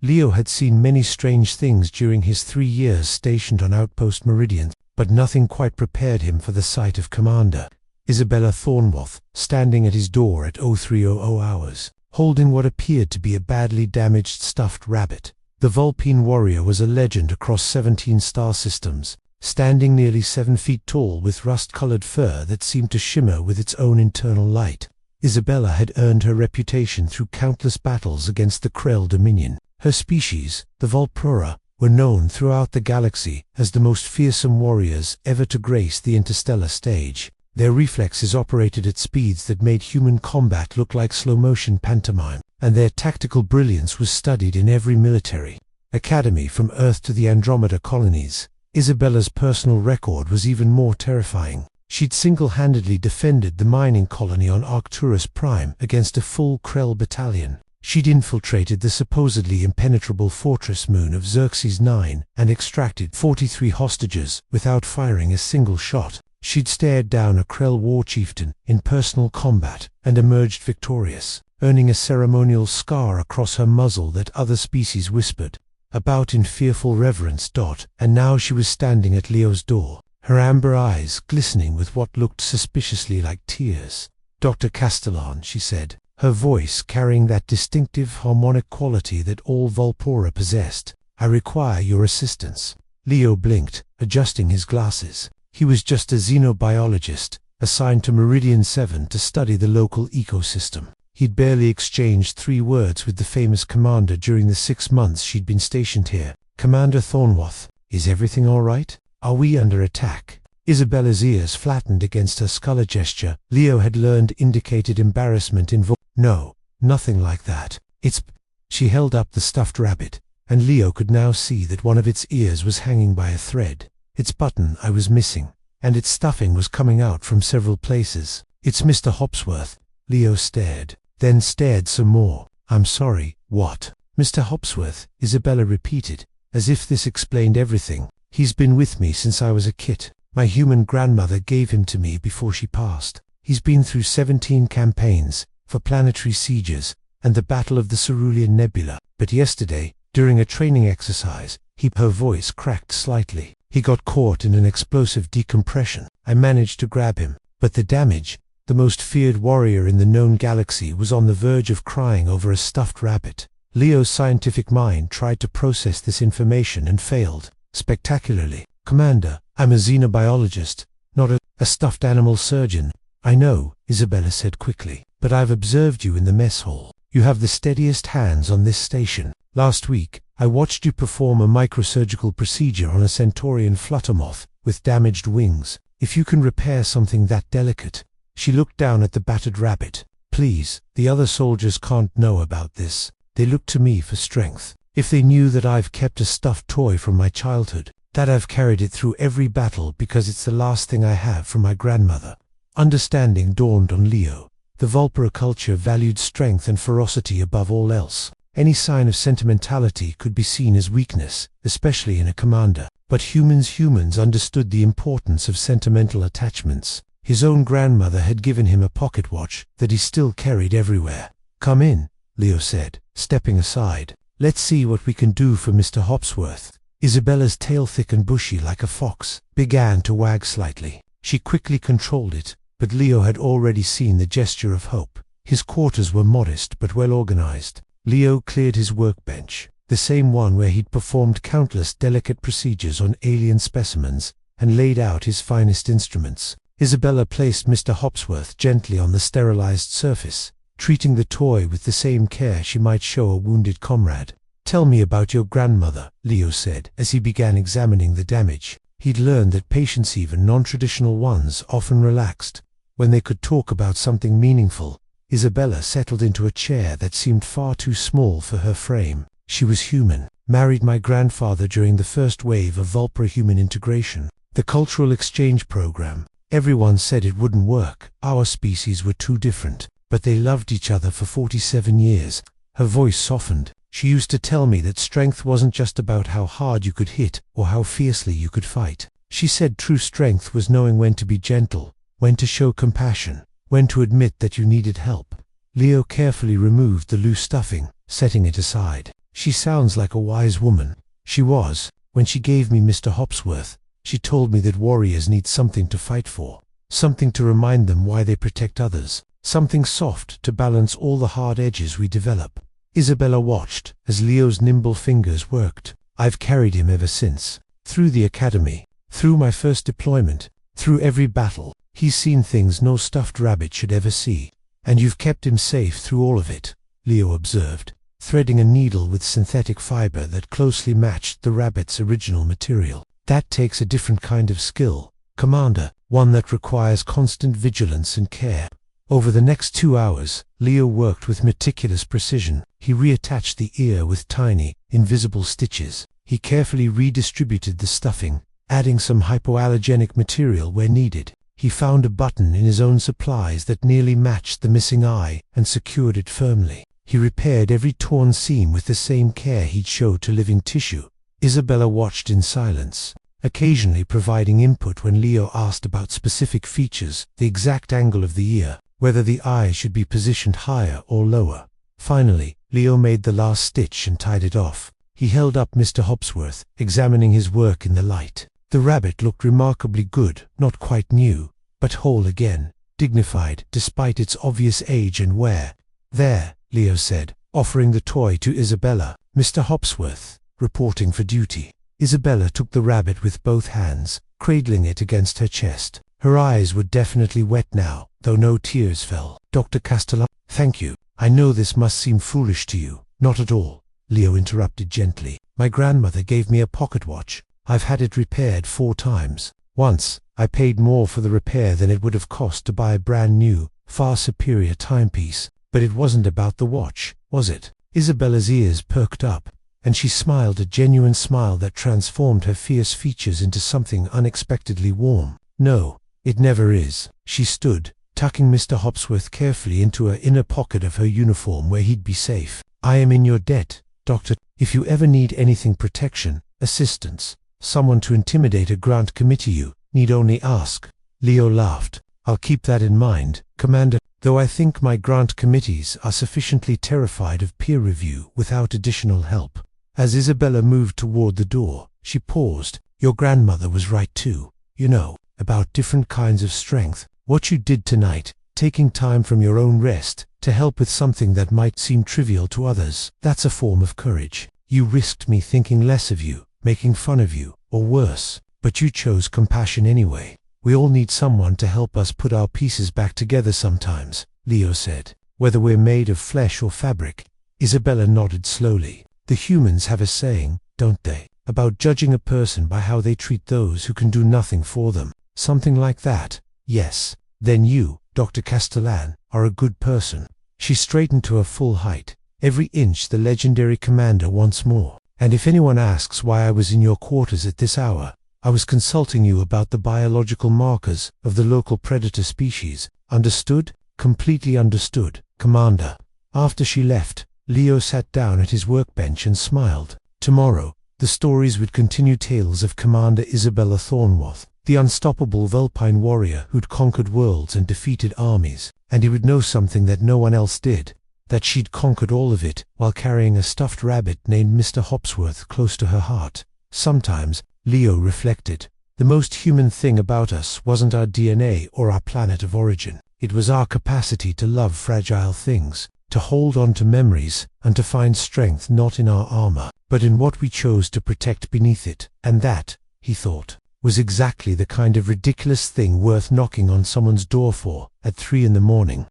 Leo had seen many strange things during his 3 years stationed on Outpost Meridian, but nothing quite prepared him for the sight of Commander Isabella Thornworth standing at his door at 0300 hours, holding what appeared to be a badly damaged stuffed rabbit. The Vulpine warrior was a legend across 17 star systems, standing nearly 7 feet tall with rust-colored fur that seemed to shimmer with its own internal light. Isabella had earned her reputation through countless battles against the Krell Dominion. Her species, the Vulpura, were known throughout the galaxy as the most fearsome warriors ever to grace the interstellar stage. Their reflexes operated at speeds that made human combat look like slow-motion pantomime, and their tactical brilliance was studied in every military academy from Earth to the Andromeda colonies. Isabella's personal record was even more terrifying. She'd single-handedly defended the mining colony on Arcturus Prime against a full Krell battalion. She'd infiltrated the supposedly impenetrable fortress moon of Xerxes 9 and extracted 43 hostages without firing a single shot. She'd stared down a Krell war chieftain in personal combat and emerged victorious, earning a ceremonial scar across her muzzle that other species whispered about in fearful reverence. And now she was standing at Leo's door, her amber eyes glistening with what looked suspiciously like tears. "Dr. Castellan," she said, her voice carrying that distinctive harmonic quality that all Vulpura possessed, "I require your assistance." Leo blinked, adjusting his glasses. He was just a xenobiologist, assigned to Meridian 7 to study the local ecosystem. He'd barely exchanged 3 words with the famous commander during the 6 months she'd been stationed here. "Commander Thornworth, is everything all right? Are we under attack?" Isabella's ears flattened against her sculler gesture. Leo had learned indicated embarrassment in "No, nothing like that. It's..." She held up the stuffed rabbit, and Leo could now see that one of its ears was hanging by a thread. Its button I was missing, and its stuffing was coming out from several places. "It's Mr. Hopsworth." Leo stared, then stared some more. "I'm sorry, what?" "Mr. Hopsworth," Isabella repeated, as if this explained everything. "He's been with me since I was a kid. My human grandmother gave him to me before she passed. He's been through 17 campaigns, for planetary sieges, and the Battle of the Cerulean Nebula. But yesterday, during a training exercise, her voice cracked slightly. He got caught in an explosive decompression. I managed to grab him, but the damage, the most feared warrior in the known galaxy was on the verge of crying over a stuffed rabbit." Leo's scientific mind tried to process this information and failed spectacularly. "Commander, I'm a xenobiologist, not a stuffed animal surgeon." "I know," Isabella said quickly, "but I've observed you in the mess hall. You have the steadiest hands on this station. Last week, I watched you perform a microsurgical procedure on a Centaurian fluttermoth with damaged wings. If you can repair something that delicate..." She looked down at the battered rabbit. "Please, the other soldiers can't know about this. They look to me for strength. If they knew that I've kept a stuffed toy from my childhood, that I've carried it through every battle because it's the last thing I have from my grandmother." Understanding dawned on Leo. The Vulpura culture valued strength and ferocity above all else. Any sign of sentimentality could be seen as weakness, especially in a commander. But humans understood the importance of sentimental attachments. His own grandmother had given him a pocket watch that he still carried everywhere. "Come in," Leo said, stepping aside. "Let's see what we can do for Mr. Hopsworth." Isabella's tail, thick and bushy like a fox, began to wag slightly. She quickly controlled it, but Leo had already seen the gesture of hope. His quarters were modest but well organized. Leo cleared his workbench, the same one where he'd performed countless delicate procedures on alien specimens, and laid out his finest instruments. Isabella placed Mr. Hopsworth gently on the sterilized surface, treating the toy with the same care she might show a wounded comrade. "Tell me about your grandmother," Leo said, as he began examining the damage. He'd learned that patients, even non-traditional ones, often relaxed when they could talk about something meaningful. Isabella settled into a chair that seemed far too small for her frame. "She was human. Married my grandfather during the first wave of Vulpura-human integration. The cultural exchange program. Everyone said it wouldn't work. Our species were too different. But they loved each other for 47 years. Her voice softened. "She used to tell me that strength wasn't just about how hard you could hit or how fiercely you could fight. She said true strength was knowing when to be gentle, when to show compassion, when to admit that you needed help." Leo carefully removed the loose stuffing, setting it aside. She sounds like a wise woman. She was. When she gave me Mr. Hopsworth, she told me that warriors need something to fight for, something to remind them why they protect others, something soft to balance all the hard edges we develop. Isabella watched as Leo's nimble fingers worked. I've carried him ever since. Through the academy, through my first deployment, through every battle. He's seen things no stuffed rabbit should ever see. And you've kept him safe through all of it, Leo observed, threading a needle with synthetic fiber that closely matched the rabbit's original material. That takes a different kind of skill, Commander, one that requires constant vigilance and care. Over the next 2 hours, Leo worked with meticulous precision. He reattached the ear with tiny, invisible stitches. He carefully redistributed the stuffing, adding some hypoallergenic material where needed. He found a button in his own supplies that nearly matched the missing eye and secured it firmly. He repaired every torn seam with the same care he'd showed to living tissue. Isabella watched in silence, occasionally providing input when Leo asked about specific features, the exact angle of the ear, whether the eye should be positioned higher or lower. Finally, Leo made the last stitch and tied it off. He held up Mr. Hopsworth, examining his work in the light. The rabbit looked remarkably good, not quite new, but whole again, dignified despite its obvious age and wear. There, Leo said, offering the toy to Isabella. Mr. Hopsworth, reporting for duty. Isabella took the rabbit with both hands, cradling it against her chest. Her eyes were definitely wet now, though no tears fell. Dr. Castellan, thank you. I know this must seem foolish to you. Not at all, Leo interrupted gently. My grandmother gave me a pocket watch. I've had it repaired 4 times. Once, I paid more for the repair than it would have cost to buy a brand new, far superior timepiece. But it wasn't about the watch, was it? Isabella's ears perked up, and she smiled a genuine smile that transformed her fierce features into something unexpectedly warm. No, it never is. She stood, tucking Mr. Hopsworth carefully into an inner pocket of her uniform where he'd be safe. I am in your debt, Doctor. If you ever need anything, protection, assistance, someone to intimidate a grant committee, you need only ask. Leo laughed. I'll keep that in mind, Commander, though I think my grant committees are sufficiently terrified of peer review without additional help. As Isabella moved toward the door, she paused. Your grandmother was right too, you know, about different kinds of strength. What you did tonight, taking time from your own rest to help with something that might seem trivial to others, that's a form of courage. You risked me thinking less of you, making fun of you, or worse, but you chose compassion anyway. We all need someone to help us put our pieces back together sometimes, Leo said. Whether we're made of flesh or fabric. Isabella nodded slowly. The humans have a saying, don't they, about judging a person by how they treat those who can do nothing for them. Something like that. Yes. Then you, Dr. Castellan, are a good person. She straightened to her full height, every inch the legendary commander once more. And if anyone asks why I was in your quarters at this hour, I was consulting you about the biological markers of the local predator species. Understood? Completely understood, Commander. After she left, Leo sat down at his workbench and smiled. Tomorrow, the stories would continue. Tales of Commander Isabella Thornworth, the unstoppable Vulpine warrior who'd conquered worlds and defeated armies. And he would know something that no one else did, that she'd conquered all of it while carrying a stuffed rabbit named Mr. Hopsworth close to her heart. Sometimes, Leo reflected, the most human thing about us wasn't our DNA or our planet of origin. It was our capacity to love fragile things, to hold on to memories, and to find strength not in our armor, but in what we chose to protect beneath it. And that, he thought, was exactly the kind of ridiculous thing worth knocking on someone's door for at 3 in the morning.